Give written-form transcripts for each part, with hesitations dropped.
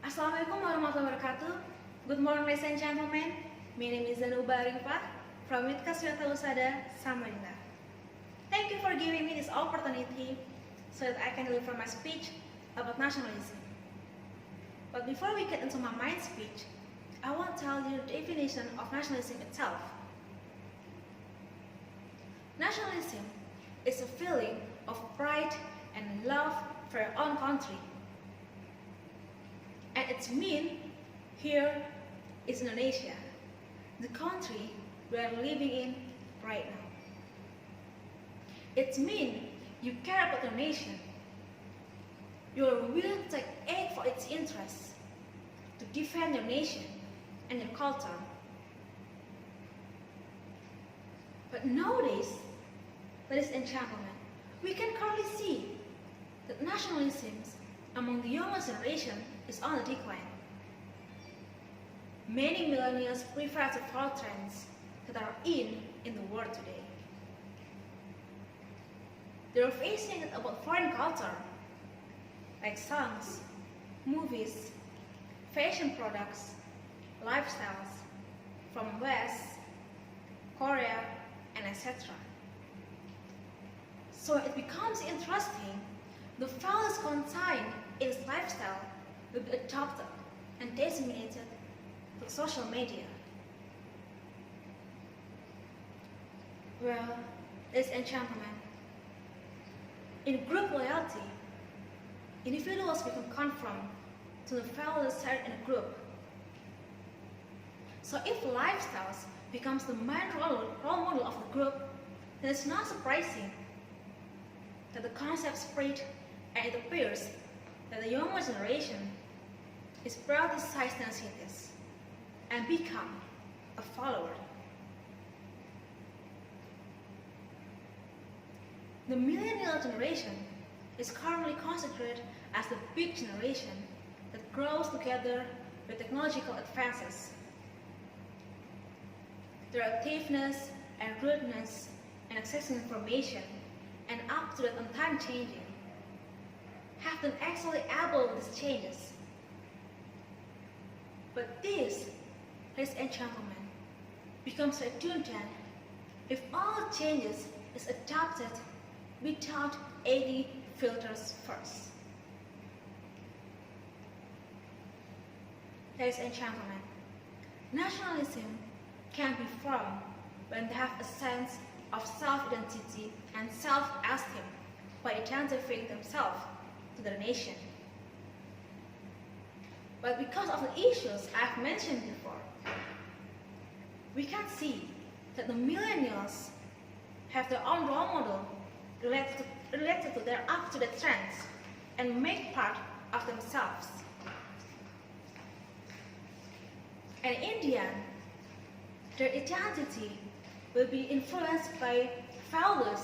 Assalamu'alaikum warahmatullahi wabarakatuh. Good morning, ladies and gentlemen. My name is Zannuba Arifah from UKM Wiyata Husada, Samarinda. Thank you for giving me this opportunity so that I can deliver my speech about nationalism. But before we get into my main speech, I want to tell you the definition of nationalism itself. Nationalism is a feeling of pride and love for your own country. And its mean here is Indonesia, the country we are living in right now. It means you care about your nation. You are willing to take aid for its interests, to defend your nation and your culture. But nowadays, ladies and gentlemen, we can clearly see that nationalism among the younger generation is on the decline. Many millennials prefer to follow trends that are in the world today. They are facing about foreign culture, like songs, movies, fashion products, lifestyles from West, Korea, and etc. So it becomes interesting, the values contained in this lifestyle will be adopted and disseminated to social media. Well, ladies and gentlemen, in group loyalty, individuals become conform to the values shared in a group. So if lifestyles becomes the main role model of the group, then it's not surprising that the concept spread and it appears that the younger generation is prioritized in cities and become a follower. The millennial generation is currently considered as the big generation that grows together with technological advances. Their activeness and rudeness in accessing information and up-to-date on time changing have been actually able with these changes. But this, ladies and gentlemen, becomes redundant if all changes is adopted without any filters first. Ladies and gentlemen, nationalism can be formed when they have a sense of self-identity and self-esteem by identifying themselves to their nation. But because of the issues I've mentioned before, we can see that the millennials have their own role model related to their up-to-date trends and make part of themselves. And in the end, their identity will be influenced by values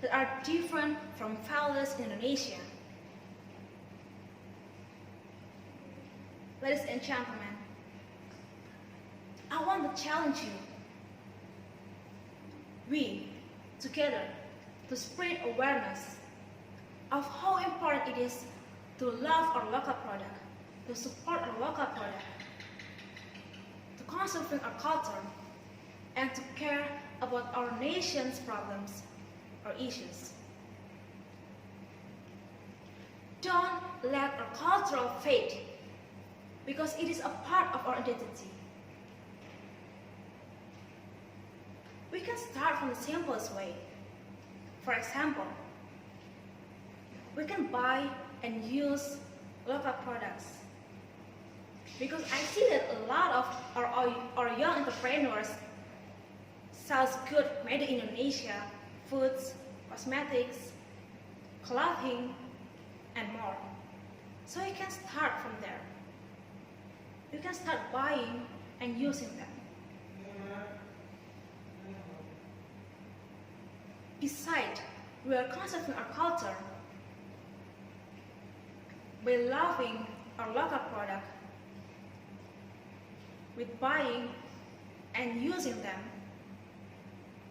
that are different from values in Indonesia. Ladies and gentlemen, I want to challenge you. We, together, to spread awareness of how important it is to love our local product, to support our local product, to conserve our culture, and to care about our nation's problems or issues. Don't let our cultural fade, because it is a part of our identity. We can start from the simplest way. For example, we can buy and use local products. Because I see that a lot of our young entrepreneurs sells goods made in Indonesia, foods, cosmetics, clothing, and more. So you can start from there. You can start buying and using them. Besides, we are conserving our culture by loving our local product, with buying and using them.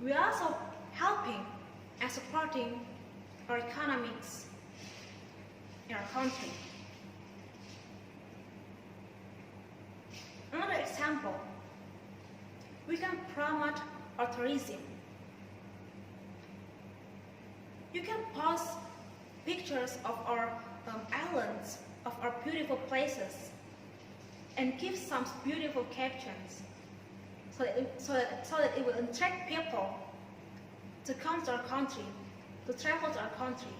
We are also helping and supporting our economics in our country. promote our tourism. You can post pictures of our islands, of our beautiful places, and give some beautiful captions so that it will attract people to come to our country, to travel to our country.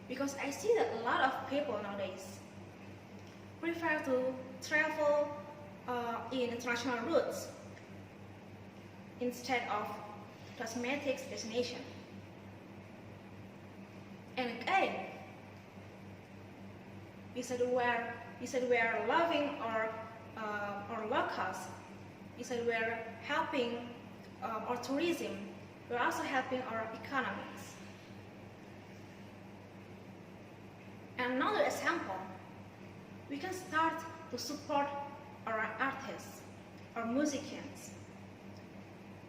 Because I see that a lot of people nowadays prefer to travel in international routes instead of cosmetics destination. And again, we said we are loving our locals. We said we are helping our tourism. We are also helping our economies. And another example, we can start to support our artists, our musicians.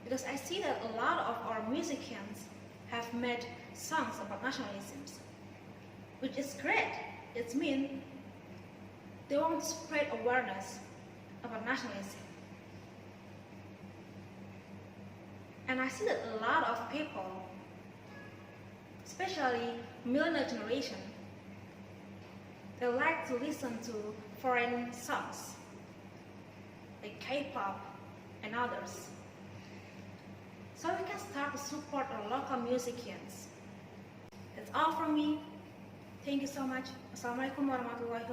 Because I see that a lot of our musicians have made songs about nationalism, which is great. It means they want to spread awareness about nationalism. And I see that a lot of people, especially millennial generation, they like to listen to foreign songs, like K-pop and others. So we can start to support our local musicians. That's all from me. Thank you so much. Assalamu'alaikum warahmatullahi wabarakatuh.